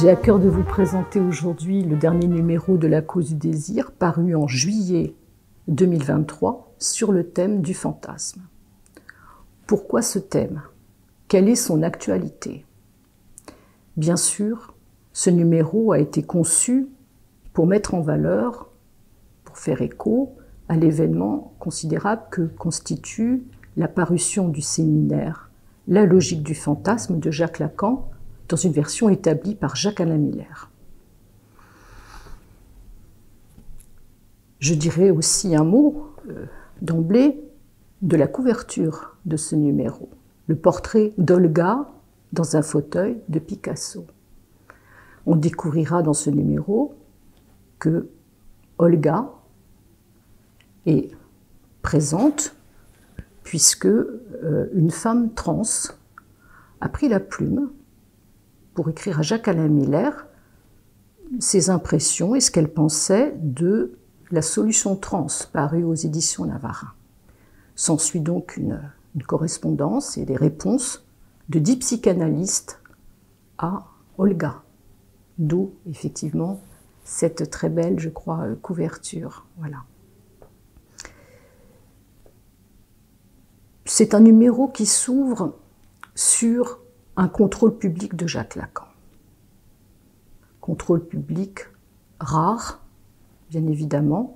J'ai à cœur de vous présenter aujourd'hui le dernier numéro de La Cause du désir, paru en juillet 2023, sur le thème du fantasme. Pourquoi ce thème? Quelle est son actualité? Bien sûr, ce numéro a été conçu pour mettre en valeur, pour faire écho à l'événement considérable que constitue la parution du séminaire « La logique du fantasme » de Jacques Lacan, dans une version établie par Jacques-Alain Miller. Je dirais aussi un mot d'emblée de la couverture de ce numéro, le portrait d'Olga dans un fauteuil de Picasso. On découvrira dans ce numéro que Olga est présente puisque une femme trans a pris la plume pour écrire à Jacques-Alain Miller ses impressions et ce qu'elle pensait de la solution trans parue aux éditions Navarin. S'ensuit donc une correspondance et des réponses de 10 psychanalystes à Olga, d'où effectivement cette très belle, je crois, couverture. Voilà. C'est un numéro qui s'ouvre sur un contrôle public de Jacques Lacan. Contrôle public rare, bien évidemment,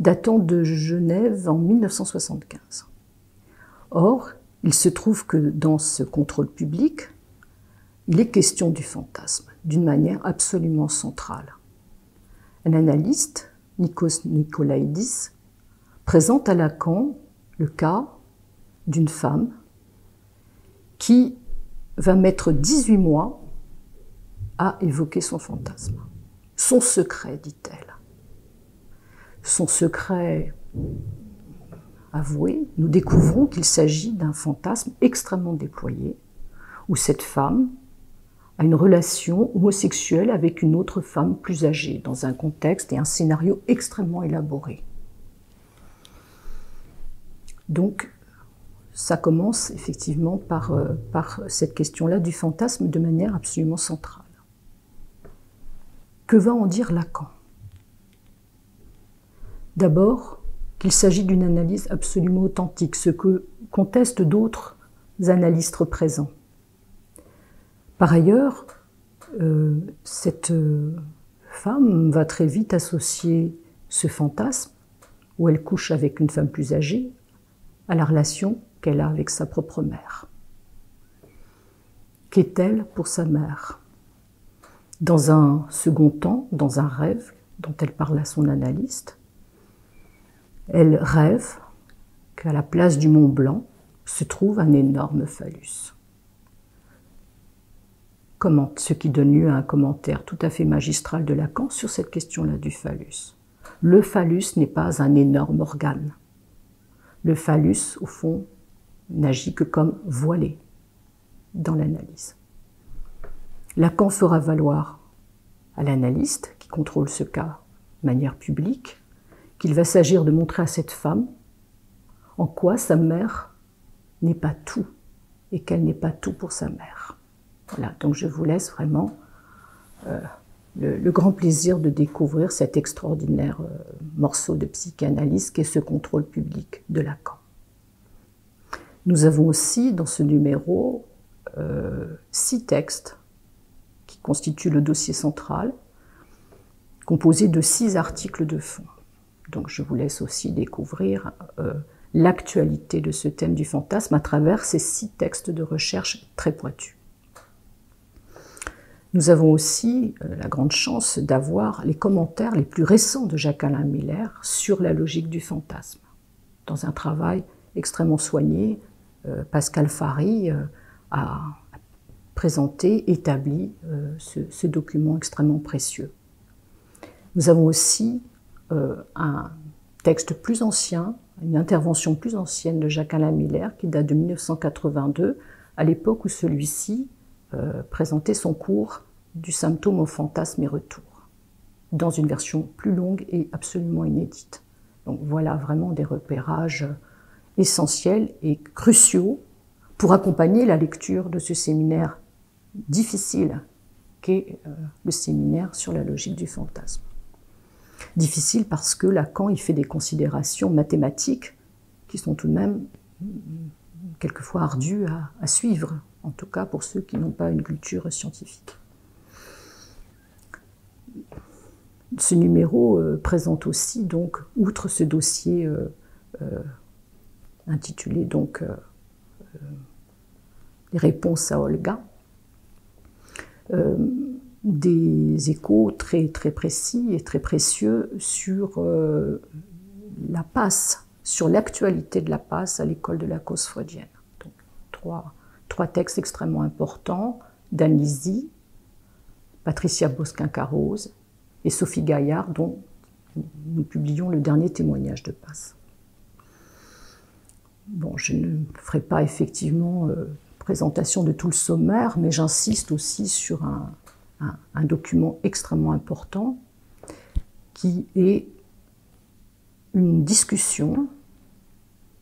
datant de Genève en 1975. Or, il se trouve que dans ce contrôle public, il est question du fantasme, d'une manière absolument centrale. Un analyste, Nikos Nikolaïdis, présente à Lacan le cas d'une femme qui va mettre 18 mois à évoquer son fantasme. Son secret, dit-elle. Son secret avoué, nous découvrons qu'il s'agit d'un fantasme extrêmement déployé, où cette femme a une relation homosexuelle avec une autre femme plus âgée, dans un contexte et un scénario extrêmement élaboré. Donc, ça commence effectivement par cette question-là du fantasme de manière absolument centrale. Que va en dire Lacan? D'abord, qu'il s'agit d'une analyse absolument authentique, ce que contestent d'autres analystes présents. Par ailleurs, cette femme va très vite associer ce fantasme, où elle couche avec une femme plus âgée, à la relation qu'elle a avec sa propre mère. Qu'est-elle pour sa mère? Dans un second temps, dans un rêve dont elle parle à son analyste, elle rêve qu'à la place du Mont Blanc se trouve un énorme phallus. Ce qui donne lieu à un commentaire tout à fait magistral de Lacan sur cette question-là du phallus. Le phallus n'est pas un énorme organe. Le phallus, au fond, n'agit que comme voilé dans l'analyse. Lacan fera valoir à l'analyste, qui contrôle ce cas de manière publique, qu'il va s'agir de montrer à cette femme en quoi sa mère n'est pas tout, et qu'elle n'est pas tout pour sa mère. Voilà, donc je vous laisse vraiment le grand plaisir de découvrir cet extraordinaire morceau de psychanalyse qu'est ce contrôle public de Lacan. Nous avons aussi dans ce numéro 6 textes qui constituent le dossier central, composés de 6 articles de fond. Donc je vous laisse aussi découvrir l'actualité de ce thème du fantasme à travers ces 6 textes de recherche très pointus. Nous avons aussi la grande chance d'avoir les commentaires les plus récents de Jacques-Alain Miller sur la logique du fantasme. Dans un travail extrêmement soigné, Pascal Fary a présenté, établi ce document extrêmement précieux. Nous avons aussi un texte plus ancien, une intervention plus ancienne de Jacques-Alain Miller qui date de 1982, à l'époque où celui-ci présentait son cours du symptôme au fantasme et retour, dans une version plus longue et absolument inédite. Donc voilà vraiment des repérages essentiels et cruciaux pour accompagner la lecture de ce séminaire difficile qu'est le séminaire sur la logique du fantasme. Difficile parce que Lacan il fait des considérations mathématiques qui sont tout de même quelquefois ardues à suivre, en tout cas pour ceux qui n'ont pas une culture scientifique. Ce numéro présente aussi, donc, outre ce dossier intitulé donc les réponses à Olga, des échos très, très précis et très précieux sur la passe, sur l'actualité de la passe à l'école de la cause freudienne. Donc, trois textes extrêmement importants d'Anne Lizzie, Patricia Bosquin-Carroz et Sophie Gaillard, dont nous publions le dernier témoignage de passe. Bon, je ne ferai pas effectivement présentation de tout le sommaire, mais j'insiste aussi sur un document extrêmement important qui est une discussion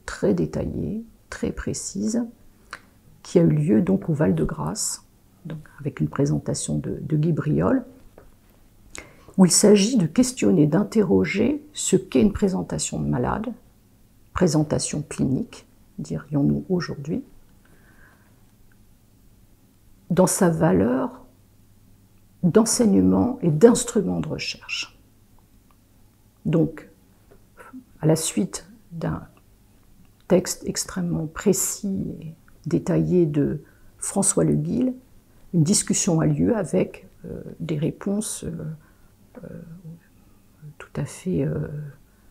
très détaillée, très précise, qui a eu lieu donc au Val-de-Grâce, donc avec une présentation de Guy Briol, où il s'agit de questionner, d'interroger ce qu'est une présentation de malade, présentation clinique, dirions-nous aujourd'hui, dans sa valeur d'enseignement et d'instrument de recherche. Donc, à la suite d'un texte extrêmement précis et détaillé de François Le Guil, une discussion a lieu avec des réponses tout à fait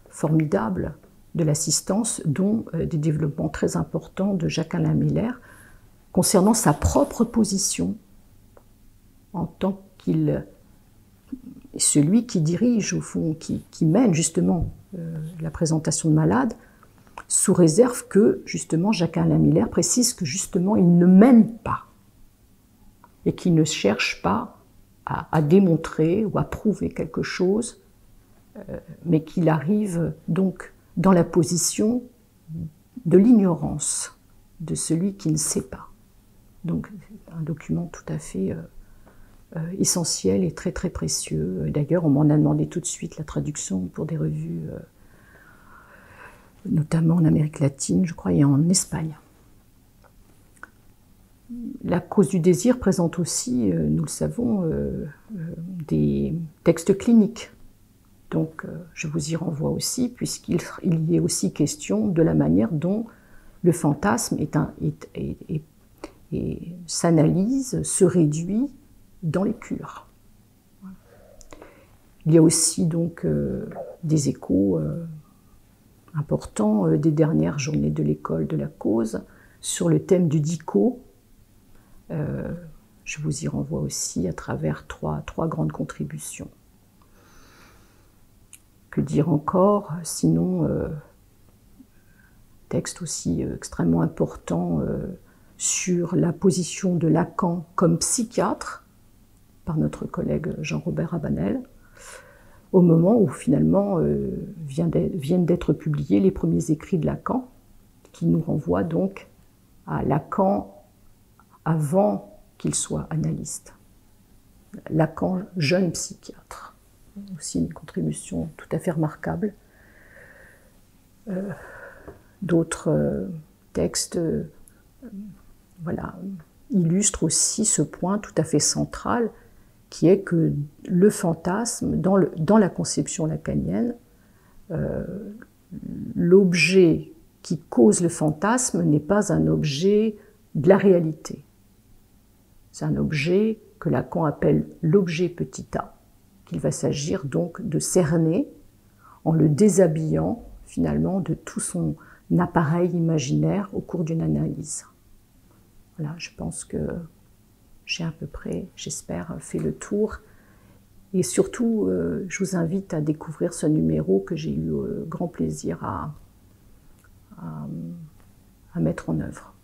formidables de l'assistance, dont des développements très importants de Jacques-Alain Miller concernant sa propre position en tant qu'il celui qui dirige, au fond, qui mène justement la présentation de malade, sous réserve que, justement, Jacques-Alain Miller précise que, justement, il ne mène pas et qu'il ne cherche pas à démontrer ou à prouver quelque chose, mais qu'il arrive donc dans la position de l'ignorance de celui qui ne sait pas. Donc, un document tout à fait essentiel et très très précieux. D'ailleurs, on m'en a demandé tout de suite la traduction pour des revues, notamment en Amérique latine, je crois, et en Espagne. La cause du désir présente aussi, nous le savons, des textes cliniques. Donc, je vous y renvoie aussi, puisqu'il y est aussi question de la manière dont le fantasme s'analyse, se réduit dans les cures. Il y a aussi donc des échos importants des dernières journées de l'école de la cause sur le thème du dico. Je vous y renvoie aussi à travers trois grandes contributions. Que dire encore, sinon, texte aussi extrêmement important sur la position de Lacan comme psychiatre, par notre collègue Jean-Robert Rabanel, au moment où finalement viennent d'être publiés les premiers écrits de Lacan, qui nous renvoient donc à Lacan avant qu'il soit analyste. Lacan, jeune psychiatre. Aussi une contribution tout à fait remarquable. D'autres textes illustrent aussi ce point tout à fait central qui est que le fantasme, dans la conception lacanienne, l'objet qui cause le fantasme n'est pas un objet de la réalité. C'est un objet que Lacan appelle l'objet petit a, qu'il va s'agir donc de cerner en le déshabillant finalement de tout son appareil imaginaire au cours d'une analyse. Voilà, je pense que j'ai à peu près, j'espère, fait le tour. Et surtout, je vous invite à découvrir ce numéro que j'ai eu grand plaisir à mettre en œuvre.